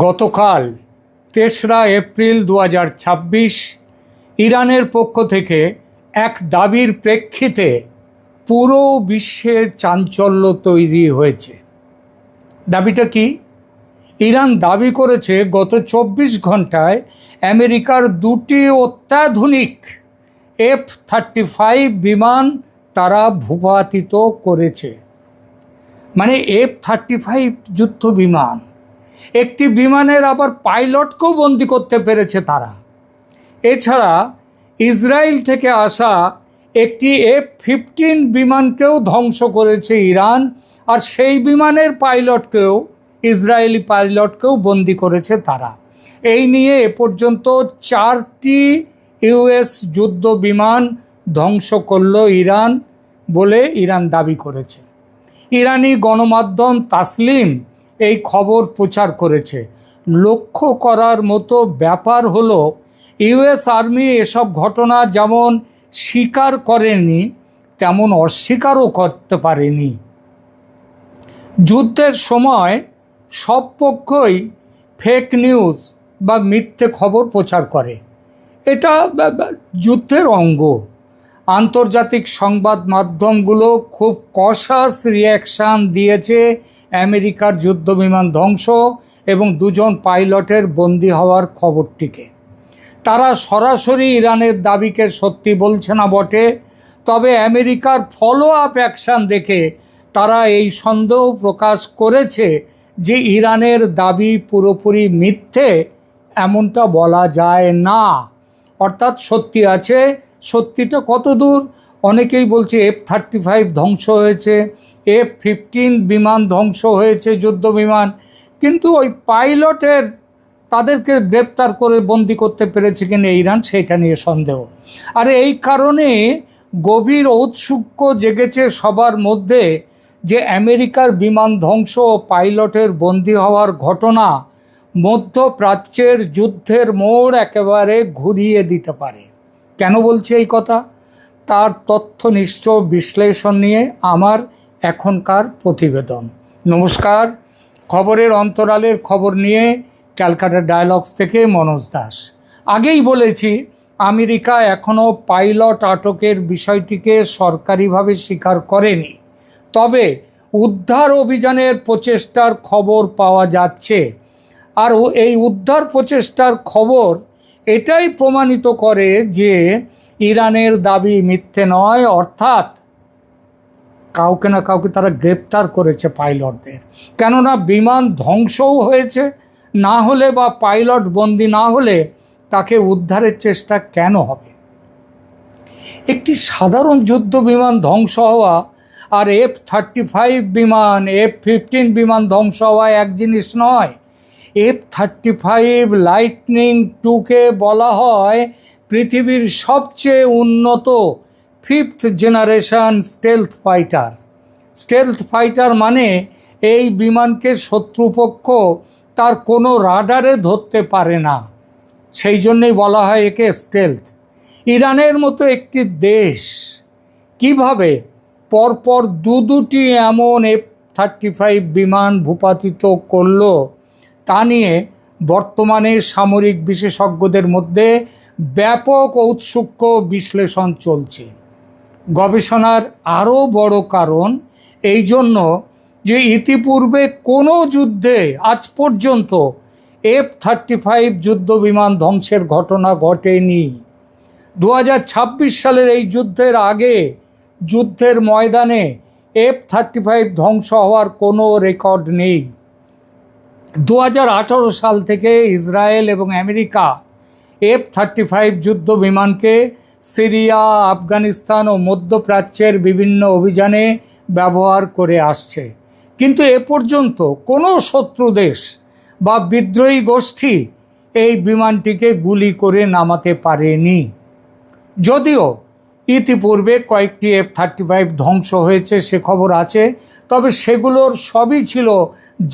গতকাল 3রা এপ্রিল 2026 ইরানের পক্ষ থেকে এক দাবির প্রেক্ষিতে পুরো বিশ্বের চাঞ্চল্য তৈরি হয়েছে। দাবিটা কি? ইরান দাবি করেছে গত 24 ঘন্টায় আমেরিকার 2টি অত্যাধুনিক F-35 বিমান তারা ভূপাতিত করেছে। মানে F-35 যুদ্ধ বিমান, একটি বিমানের আবার পাইলটকেও বন্দি করতে পেরেছে তারা। এছাড়া ইসরায়েল থেকে আসা একটি F-15 বিমানকেও ধ্বংস করেছে ইরান, আর সেই বিমানের পাইলটকেও, ইসরায়েলি পাইলটকেও বন্দি করেছে তারা। এই নিয়ে এ পর্যন্ত 4টি ইউএস যুদ্ধ বিমান ধ্বংস করল ইরান বলে ইরান দাবি করেছে। ইরানি গণমাধ্যম তাসলিম এই খবর প্রচার করেছে। লক্ষ্য করার মতো ব্যাপার হলো, ইউএস আর্মি এসব ঘটনা যেমন স্বীকার করেনি, তেমন অস্বীকারও করতে পারেনি। যুদ্ধের সময় সব পক্ষই ফেক নিউজ বা মিথ্যে খবর প্রচার করে, এটা যুদ্ধের অঙ্গ। আন্তর্জাতিক সংবাদ মাধ্যমগুলো খুব কশাস রিয়াকশান দিয়েছে আমেরিকার যুদ্ধবিমান ধ্বংস এবং 2 জন পাইলটের বন্দী হওয়ার খবরটিকে। তারা সরাসরি ইরানের দাবিকে সত্যি বলছে না বটে, তবে আমেরিকার ফলো আপ অ্যাকশান দেখে তারা এই সন্দেহ প্রকাশ করেছে যে ইরানের দাবি পুরোপুরি মিথ্যে এমনটা বলা যায় না। অর্থাৎ সত্যি আছে, সত্যিটা কত দূর? অনেকেই বলছে F-35 ধ্বংস হয়েছে, F-15 বিমান ধ্বংস হয়েছে, যুদ্ধ বিমান, কিন্তু ওই পাইলটের তাদেরকে গ্রেপ্তার করে বন্দি করতে পেরেছে কিনা ইরান, সেটা নিয়ে সন্দেহ। আর এই কারণে গভীর ঔৎসুক্য জেগেছে সবার মধ্যে যে আমেরিকার বিমান ধ্বংস ও পাইলটের বন্দি হওয়ার ঘটনা মধ্যপ্রাচ্যের যুদ্ধের মোড় একেবারে ঘুরিয়ে দিতে পারে। কেন বলছি এই কথা? তার তথ্যনিষ্ঠ বিশ্লেষণ নিয়ে আমার এখনকার প্রতিবেদন। নমস্কার, খবরের অন্তরালের খবর নিয়ে ক্যালকাটা ডায়ালগস থেকে মনোজ দাস। আগেই বলেছি, আমেরিকা এখনও পাইলট আটকের বিষয়টিকে সরকারিভাবে স্বীকার করেনি, তবে উদ্ধার অভিযানের প্রচেষ্টার খবর পাওয়া যাচ্ছে। আর এই উদ্ধার প্রচেষ্টার খবর এটাই প্রমাণিত করে যে ইরানের দাবি মিথ্যে নয়, অর্থাৎ কাউকে না কাউকে তারা গ্রেপ্তার করেছে পাইলটদের। কেননা বিমান ধ্বংসও হয়েছে, না হলে বা পাইলট বন্দি না হলে তাকে উদ্ধারের চেষ্টা কেন হবে? একটি সাধারণ যুদ্ধ বিমান ধ্বংস হওয়া আর F-35 বিমান, F-15 বিমান ধ্বংস হওয়া এক জিনিস নয়। F-35 লাইটনিং 2কে বলা হয় পৃথিবীর সবচেয়ে উন্নত 5th generation stealth fighter. Stealth fighter মানে এই বিমানকে শত্রুপক্ষ তার কোনো রাডারে ধরতে পারে না, সেই জন্যই বলা হয় একে স্টেলথ। ইরানের মতো একটি দেশ কিভাবে পরপর দুটি এমন F-35 বিমান ভূপাতিত করল, তা নিয়ে বর্তমানে সামরিক বিশেষজ্ঞদের মধ্যে ব্যাপক ঔৎসুক্য বিশ্লেষণ চলছে। গবেষণার আরও বড় কারণ, এই জন্য যে ইতিপূর্বে কোনো যুদ্ধে আজ পর্যন্ত F-35 যুদ্ধ বিমান ধ্বংসের ঘটনা ঘটেনি। 2026 সালের এই যুদ্ধের আগে যুদ্ধের ময়দানে F-35 ধ্বংস হওয়ার কোনো রেকর্ড নেই। 2018 সাল থেকে ইসরায়েল এবং আমেরিকা F-35 যুদ্ধ বিমানকে সিরিয়া, আফগানিস্তান ও মধ্যপ্রাচ্যের বিভিন্ন অভিযানে ব্যবহার করে আসছে, কিন্তু এ পর্যন্ত কোনো শত্রু দেশ বা বিদ্রোহী গোষ্ঠী এই বিমানটিকে গুলি করে নামাতে পারেনি। যদিও ইতিপূর্বে কয়েকটি F-35 ধ্বংস হয়েছে সে খবর আছে, তবে সেগুলোর সবই ছিল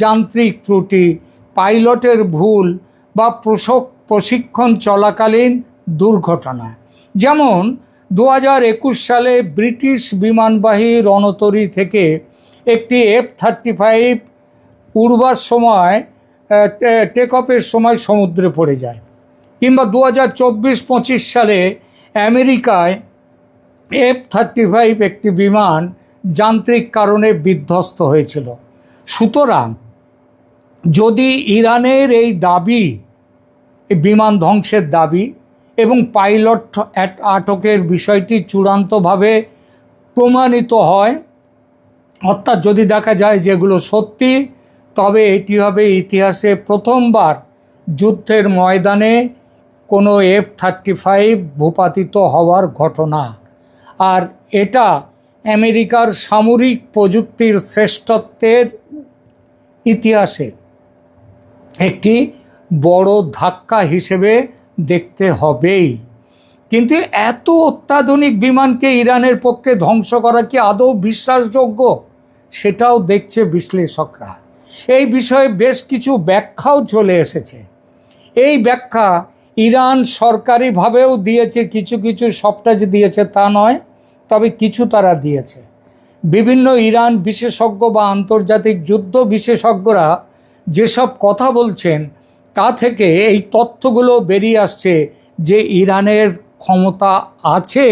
যান্ত্রিক ত্রুটি, পাইলটের ভুল বা প্রশিক্ষণ চলাকালীন দুর্ঘটনা। যেমন 2021 সালে ব্রিটিশ বিমানবাহী রণতরী থেকে একটি F-35 উড়বার সময় টেক অফের সময় সমুদ্রে পড়ে যায়, কিংবা 2024-25 সালে আমেরিকায় F-35 একটি বিমান যান্ত্রিক কারণে বিধ্বস্ত হয়েছিল। সুতরাং যদি ইরানের এই দাবি, এই বিমান ধ্বংসের দাবি এবং পাইলট আটকের বিষয়টি চূড়ান্তভাবে প্রমাণিত হয়, অর্থাৎ যদি দেখা যায় যেগুলো সত্যি, তবে এটি হবে ইতিহাসে প্রথমবার যুদ্ধের ময়দানে কোনো F-35 ভূপাতিত হওয়ার ঘটনা। আর এটা আমেরিকার সামরিক প্রযুক্তির শ্রেষ্ঠত্বের ইতিহাসে একটি বড় ধাক্কা হিসেবে দেখতে হবেই। কিন্তু এত অত্যাধুনিক বিমানকে ইরানের পক্ষে ধ্বংস করা কি আদৌ বিশ্বাসযোগ্য, সেটাও দেখছে বিশ্লেষকরা। এই বিষয়ে বেশ কিছু ব্যাখ্যাও চলে এসেছে। এই ব্যাখ্যা ইরান সরকারিভাবেও দিয়েছে, কিছু কিছু, সবটা যে দিয়েছে তা নয়, তবে কিছু তারা দিয়েছে। বিভিন্ন ইরান বিশেষজ্ঞ বা আন্তর্জাতিক যুদ্ধ বিশেষজ্ঞরা যেসব কথা বলছেন তা থেকে এই তথ্যগুলো বেরিয়ে আসছে যে ইরানের ক্ষমতা আছে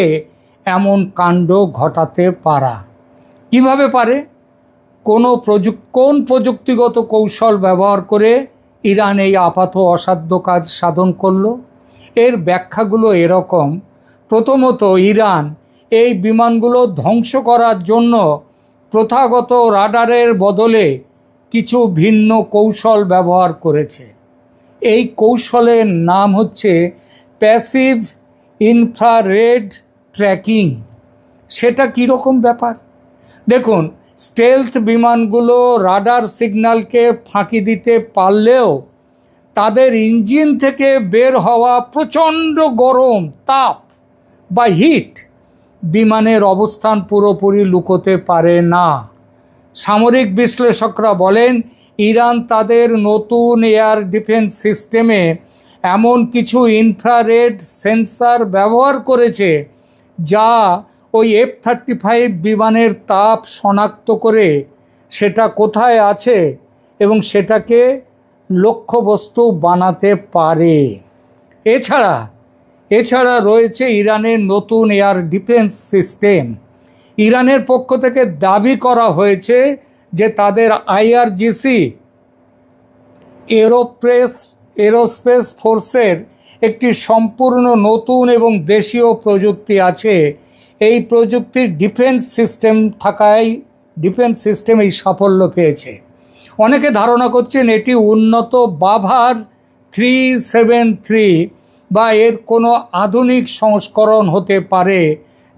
এমন কাণ্ড ঘটাতে পারা। কিভাবে পারে? কোন প্রযুক্তিগত কৌশল ব্যবহার করে ইরান এই আপাত অসাধ্য কাজ সাধন করল? এর ব্যাখ্যাগুলো এরকম। প্রথমত, ইরান এই বিমানগুলো ধ্বংস করার জন্য প্রথাগত রাডারের বদলে কিছু ভিন্ন কৌশল ব্যবহার করেছে। এই কৌশলের নাম হচ্ছে প্যাসিভ ইনফ্রারেড ট্র্যাকিং। সেটা কীরকম ব্যাপার? দেখুন, স্টেলথ বিমানগুলো রাডার সিগন্যালকে ফাঁকি দিতে পারলেও তাদের ইঞ্জিন থেকে বের হওয়া প্রচণ্ড গরম তাপ বা হিট বিমানের অবস্থান পুরোপুরি লুকোতে পারে না। সামরিক বিশ্লেষকরা বলেন, ইরান তাদের নতুন এয়ার ডিফেন্স সিস্টেমে এমন কিছু ইনফ্রারেড সেন্সর ব্যবহার করেছে যা ওই F-35 বিমানের তাপ শনাক্ত করে সেটা কোথায় আছে এবং সেটাকে লক্ষ্যবস্তু বানাতে পারে। এছাড়া রয়েছে ইরানের নতুন এয়ার ডিফেন্স সিস্টেম। ইরানের পক্ষ থেকে দাবি করা হয়েছে যে তাদের IRGC এরোস্পেস ফোর্সের একটি সম্পূর্ণ নতুন এবং দেশীয় প্রযুক্তি আছে। এই প্রযুক্তির ডিফেন্স সিস্টেম এই সাফল্য পেয়েছে। অনেকে ধারণা করছেন এটি উন্নত বাভার 373 বা এর কোনো আধুনিক সংস্করণ হতে পারে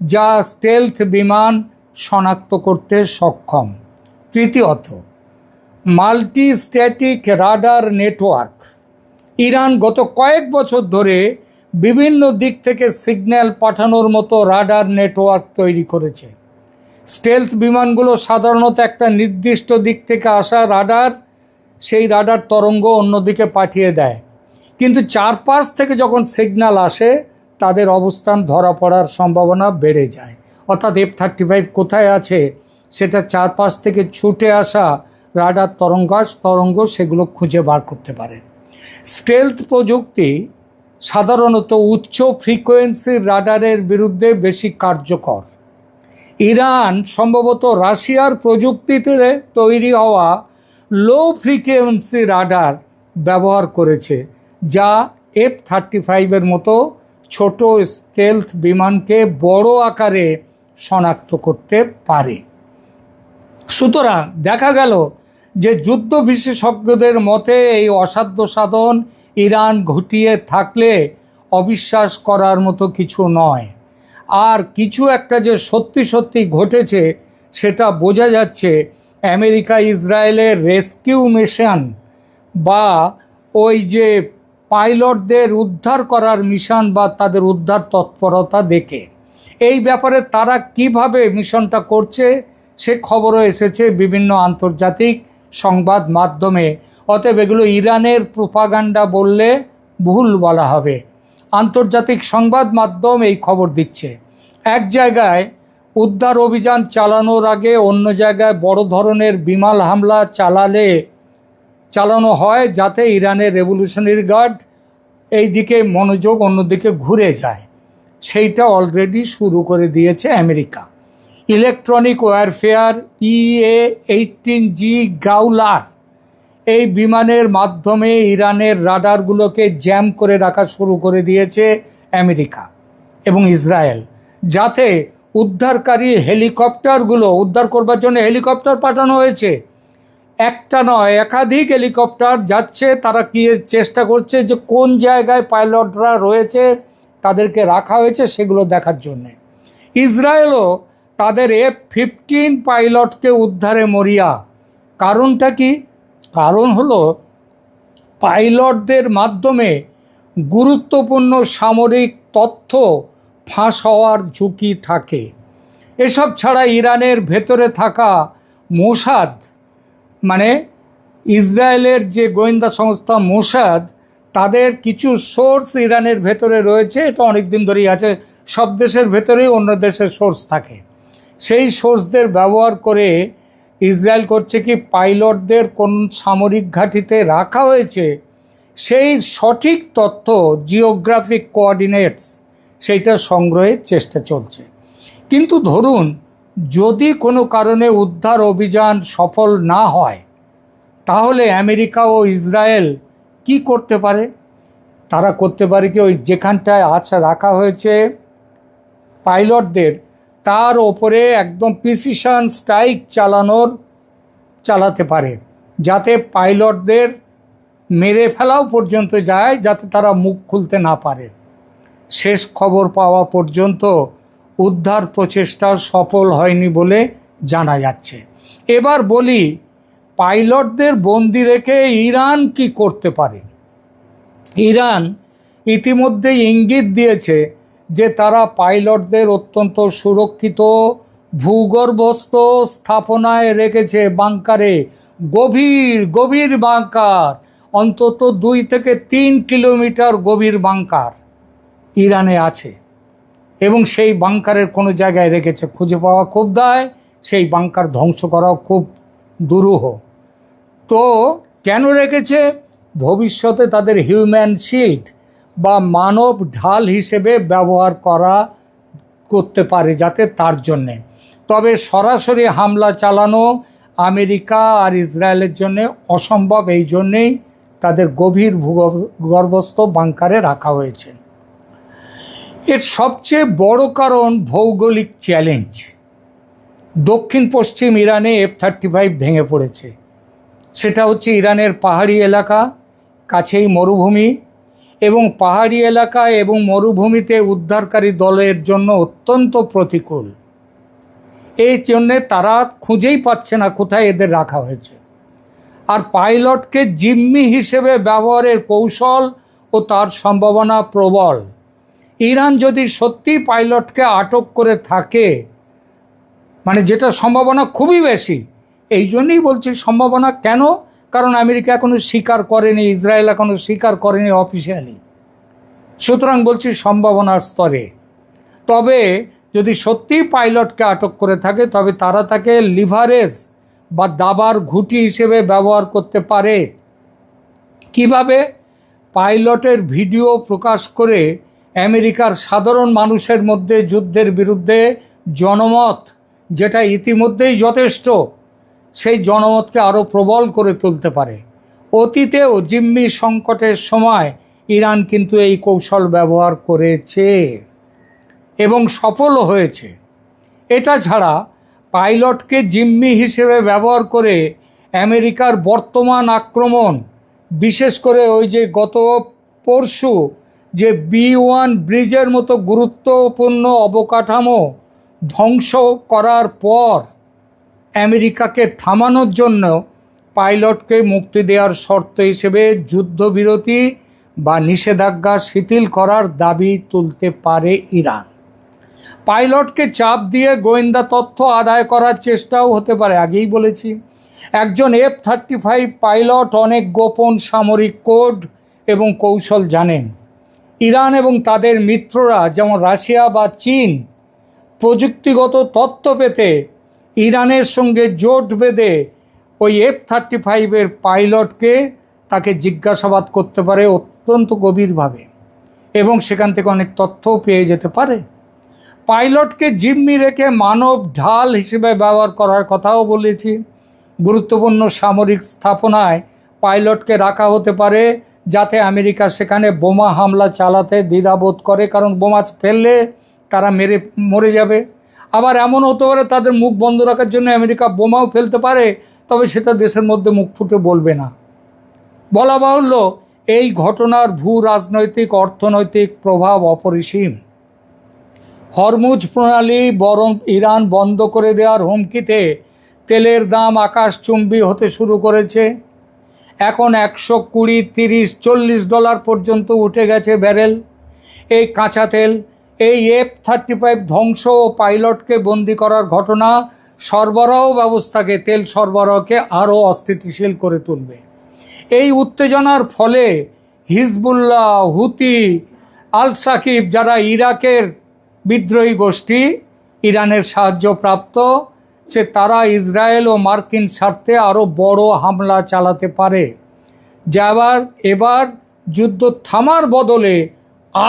যা স্টেলথ বিমান শনাক্ত করতে সক্ষম। তৃতীয়ত, multi static radar network. Iran গত কয়েক বছর ধরে বিভিন্ন দিক থেকে সিগন্যাল পাঠানোর মতো রাডার নেটওয়ার্ক তৈরি করেছে। স্টেলথ বিমানগুলো সাধারণত একটা নির্দিষ্ট দিক থেকে আসা সেই রাডার তরঙ্গ অন্যদিকে পাঠিয়ে দেয়, কিন্তু চারপাশ থেকে যখন সিগন্যাল আসে তাদের অবস্থান ধরা পড়ার সম্ভাবনা বেড়ে যায়। অর্থাৎ F-35 কোথায় আছে সেটা চারপাশ থেকে ছুটে আসা রাডার তরঙ্গ সেগুলো খুঁজে বার করতে পারে। স্টেলথ প্রযুক্তি সাধারণত উচ্চ ফ্রিকোয়েন্সির রাডারের বিরুদ্ধে বেশি কার্যকর। ইরান সম্ভবত রাশিয়ার প্রযুক্তিতে তৈরি হওয়া লো ফ্রিকোয়েন্সি রাডার ব্যবহার করেছে, যা F-35 মতো ছোট স্টেলথ বিমানকে বড় আকারে শনাক্ত করতে পারে। সুতরাং দেখা গেল যে যুদ্ধ বিশেষজ্ঞদের মতে এই অসাধ্য সাধন ইরান ঘটিয়ে থাকলে অবিশ্বাস করার মতো কিছু নয়। আর কিছু একটা যে সত্যি সত্যি ঘটেছে সেটা বোঝা যাচ্ছে আমেরিকা ইসরায়েলের রেস্কিউ মিশন বা ওই যে পাইলটদের উদ্ধার করার মিশন বা তাদের উদ্ধার তৎপরতা দেখে। এই ব্যাপারে তারা কিভাবে মিশনটা করছে সে খবরও এসেছে বিভিন্ন আন্তর্জাতিক সংবাদ মাধ্যমে। অতএব এগুলো ইরানের প্রোপাগান্ডা বললে ভুল বলা হবে। আন্তর্জাতিক সংবাদ মাধ্যম এই খবর দিচ্ছে। এক জায়গায় উদ্ধার অভিযান চালানোর আগে অন্য জায়গায় বড় ধরনের বিমান হামলা চালানো হয়, যাতে ইরানের রেভলিউশনারি গার্ড এই দিকে মনোযোগ অন্যদিকে ঘুরে যায়। সেইটা অলরেডি শুরু করে দিয়েছে আমেরিকা। ইলেকট্রনিক ওয়ারফেয়ার EA-18G গ্রাউলার এই বিমানের মাধ্যমে ইরানের রাডারগুলোকে জ্যাম করে রাখা শুরু করে দিয়েছে আমেরিকা এবং ইসরায়েল, যাতে উদ্ধারকারী হেলিকপ্টারগুলো উদ্ধার করবার জন্য হেলিকপ্টার পাঠানো হয়েছে। একটা নয়, একাধিক হেলিকপ্টার যাচ্ছে। তারা কি চেষ্টা করছে যে কোন জায়গায় পাইলটরা রয়েছে তাদেরকে রাখা হয়েছে সেগুলো দেখার জন্যে। ইসরায়েলও তাদের F-15 পাইলটকে উদ্ধারে মরিয়া। কারণটা কি? কারণ হলো পাইলটদের মাধ্যমে গুরুত্বপূর্ণ সামরিক তথ্য ফাঁস হওয়ার ঝুঁকি থাকে। এসব ছাড়া ইরানের ভেতরে থাকা মোসাদ, মানে ইসরায়েলের যে গোয়েন্দা সংস্থা মোসাদ, তাদের কিছু সোর্স ইরানের ভেতরে রয়েছে। এটা অনেক দিন ধরেই আছে। সব দেশের ভেতরেই অন্য দেশের সোর্স থাকে। সেই সোর্সদের ব্যবহার করে ইসরায়েল করছে কি, পাইলটদের কোন সামরিক ঘাঁটিতে রাখা হয়েছে সেই সঠিক তথ্য, জিওগ্রাফিক কোঅর্ডিনেটস, সেইটা সংগ্রহের চেষ্টা চলছে। কিন্তু ধরুন যদি কোনো কারণে উদ্ধার অভিযান সফল না হয়, তাহলে আমেরিকা ও ইসরায়েল কি করতে পারে? তারা করতে পারে কি, ওই যেখানটায় রাখা হয়েছে পাইলটদের, তার ওপরে একদম প্রিসিশন স্ট্রাইক চালাতে পারে, যাতে পাইলটদের মেরে ফেলাও পর্যন্ত যায়, যাতে তারা মুখ খুলতে না পারে। শেষ খবর পাওয়া পর্যন্ত উদ্ধার প্রচেষ্টা সফল হয়নি বলে জানা যাচ্ছে। এবার বলি, পাইলটদের বন্দি রেখে ইরান কি করতে পারে? ইরান ইতিমধ্যে ইঙ্গিত দিয়েছে যে তারা পাইলটদের অত্যন্ত সুরক্ষিত ভূগর্ভস্থ স্থাপনায় রেখেছে, বাংকারে, গভীর গভীর বাংকার, অন্তত 2 থেকে 3 কিলোমিটার গভীর বাংকার ইরানে আছে। এবং সেই বাংকারের কোনো জায়গায় রেখেছে, খুঁজে পাওয়া খুব দায়, সেই বাংকার ধ্বংস করাও খুব দুরূহ। তো কেন রেখেছে? ভবিষ্যতে তাদের হিউম্যান শিল্ড বা মানব ঢাল হিসেবে ব্যবহার করতে পারে, যাতে তার জন্যে। তবে সরাসরি হামলা চালানো আমেরিকা আর ইসরায়েলের জন্য অসম্ভব। এই জন্যেই তাদের গভীর ভূগর্ভস্থ বাংকারে রাখা হয়েছে। এর সবচেয়ে বড় কারণ ভৌগোলিক চ্যালেঞ্জ। দক্ষিণ পশ্চিম ইরানে F-35 ভেঙে পড়েছে। সেটা হচ্ছে ইরানের পাহাড়ি এলাকা, কাছেই মরুভূমি, এবং পাহাড়ি এলাকা এবং মরুভূমিতে উদ্ধারকারী দলের জন্য অত্যন্ত প্রতিকূল। এই জন্যে তারা খুঁজেই পাচ্ছে না কোথায় এদের রাখা হয়েছে। আর পাইলটকে জিম্মি হিসেবে ব্যবহারের কৌশল ও তার সম্ভাবনা প্রবল। ইরান যদি সত্যি পাইলটকে আটক করে থাকে, মানে যেটা সম্ভাবনা খুবই বেশি, এই জন্যই বলছি সম্ভাবনা। কেন? কারণ আমেরিকা এখনো স্বীকার করেনি, ইসরায়েল এখনো স্বীকার করেনি অফিসিয়ালি। সুতরাং বলছি সম্ভাবনার স্তরে। তবে যদি সত্যি পাইলটকে আটক করে থাকে, তবে তারা তাকে লিভারেজ বা দাবার ঘুঁটি হিসেবে ব্যবহার করতে পারে। কিভাবে? পাইলটের ভিডিও প্রকাশ করে আমেরিকার সাধারণ মানুষের মধ্যে যুদ্ধের বিরুদ্ধে জনমত যেটা ইতিমধ্যেই যথেষ্ট, সেই জনমতকে আরও প্রবল করে তুলতে পারে। অতীতেও জিম্মি সংকটের সময় ইরান কিন্তু এই কৌশল ব্যবহার করেছে এবং সফলও হয়েছে। এটা ছাড়া পাইলটকে জিম্মি হিসেবে ব্যবহার করে আমেরিকার বর্তমান আক্রমণ, বিশেষ করে ওই যে গত পরশু যে B1 ব্রিজের মতো গুরুত্বপূর্ণ অবকাঠামো ধ্বংস করার পর আমেরিকাকে থামানোর জন্য পাইলটকে মুক্তি দেওয়ার শর্ত হিসেবে যুদ্ধবিরতি বা নিষেধাজ্ঞা শিথিল করার দাবি তুলতে পারে ইরান। পাইলটকে চাপ দিয়ে গোয়েন্দা তথ্য আদায় করার চেষ্টাও হতে পারে। আগেই বলেছি, একজন F-35 পাইলট অনেক গোপন সামরিক কোড এবং কৌশল জানেন। ইরান এবং তাদের মিত্ররা যেমন রাশিয়া বা চীন প্রযুক্তিগত তথ্য পেতে ইরানের সঙ্গে জোট বেঁধে ওই F-35 পাইলটকে তাকে জিজ্ঞাসাবাদ করতে পারে অত্যন্ত গভীরভাবে, এবং সেখান থেকে অনেক তথ্যও পেয়ে যেতে পারে। পাইলটকে জিম্মি রেখে মানব ঢাল হিসেবে ব্যবহার করার কথাও বলেছি। গুরুত্বপূর্ণ সামরিক স্থাপনায় পাইলটকে রাখা হতে পারে যাতে আমেরিকা সেখানে বোমা হামলা চালাতে দ্বিধাবোধ করে, কারণ বোমা ফেললে তারা মরে যাবে। আবার এমন হতে পারে তাদের মুখ বন্ধ রাখার জন্য আমেরিকা বোমাও ফেলতে পারে, তবে সেটা দেশের মধ্যে মুখ ফুটে বলবে না। বলা বাহুল্য, এই ঘটনার ভূ রাজনৈতিক অর্থনৈতিক প্রভাব অপরিসীম। হরমুজ প্রণালী ইরান বন্ধ করে দেওয়ার হুমকিতে তেলের দাম আকাশচুম্বী হতে শুরু করেছে। এখন 120, 30, $40 পর্যন্ত উঠে গেছে ব্যারেল এই কাঁচা তেল। এই F-35 ধ্বংস ও পাইলটকে বন্দি করার ঘটনা সরবরাহ ব্যবস্থাকে, তেল সরবরাহকে আরও অস্থিতিশীল করে তুলবে। এই উত্তেজনার ফলে হিজবুল্লাহ, হুতি, আল সাকিব, যারা ইরাকের বিদ্রোহী গোষ্ঠী, ইরানের সাহায্যপ্রাপ্ত, তারা ইসরায়েল ও মার্কিন স্বার্থে আরও বড় হামলা চালাতে পারে, যা এবার যুদ্ধ থামার বদলে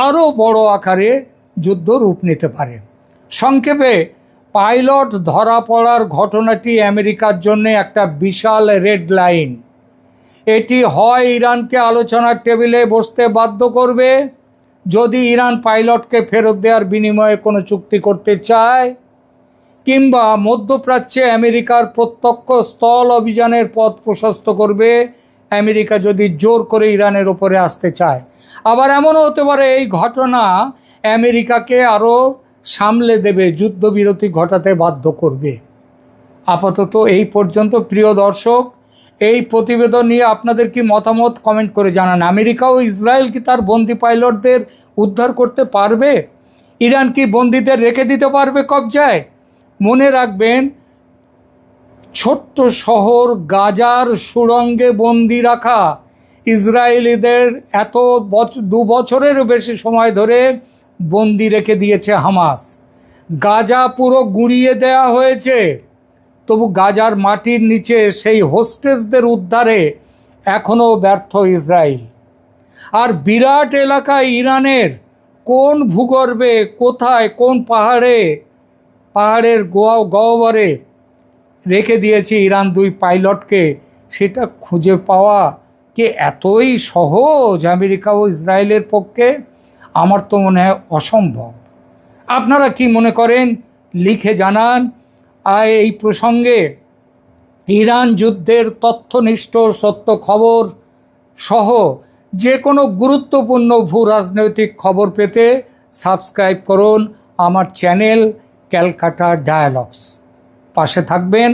আরও বড় আকারে যুদ্ধ রূপ নিতে পারে। সংক্ষেপে, পাইলট ধরা পড়ার ঘটনাটি আমেরিকার জন্য একটা বিশাল রেড লাইন। এটি হয় ইরানকে আলোচনার টেবিলে বসতে বাধ্য করবে যদি ইরান পাইলটকে ফেরত দেওয়ার বিনিময়ে কোনো চুক্তি করতে চায়, কিংবা মধ্যপ্রাচ্যে আমেরিকার প্রত্যক্ষ স্থল অভিযানের পথ প্রশস্ত করবে আমেরিকা যদি জোর করে ইরানের ওপরে আসতে চায়। আবার এমনও হতে পারে এই ঘটনা আমেরিকাকে আরও সামলে দেবে, যুদ্ধবিরতি ঘটাতে বাধ্য করবে। আপাতত এই পর্যন্ত। প্রিয় দর্শক, এই প্রতিবেদন নিয়ে আপনাদের কি মতামত কমেন্ট করে জানান। আমেরিকা ও ইসরায়েল কি তার বন্দি পাইলটদের উদ্ধার করতে পারবে? ইরান কি বন্দীদের রেখে দিতে পারবে কবজায়? মনে রাখবেন, ছোট্ট শহর গাজার সুড়ঙ্গে বন্দি রাখা ইসরায়েলিদের 2 বছরেরও বেশি সময় ধরে বন্দি রেখে দিয়েছে হামাস। গাজা পুরো গুঁড়িয়ে দেওয়া হয়েছে, তবু গাজার মাটির নিচে সেই হোস্টেসদের উদ্ধারে এখনও ব্যর্থ ইসরায়েল। আর বিরাট এলাকায় ইরানের কোন ভূগর্ভে, কোথায়, কোন পাহাড়ের গহ্বরে রেখে দিয়েছে ইরান 2 পাইলটকে, সেটা খুঁজে পাওয়া কি এতই সহজ আমেরিকা ও ইসরায়েলের পক্ষে? আমার তো মনে হয় অসম্ভব। আপনারা কি মনে করেন লিখে জানান। আর এই প্রসঙ্গে ইরান যুদ্ধের তথ্যনিষ্ঠ সত্য খবর সহ যে কোনো গুরুত্বপূর্ণ ভূ রাজনৈতিক খবর পেতে সাবস্ক্রাইব করুন আমার চ্যানেল ক্যালকাটা ডায়ালগস। পাশে থাকবেন।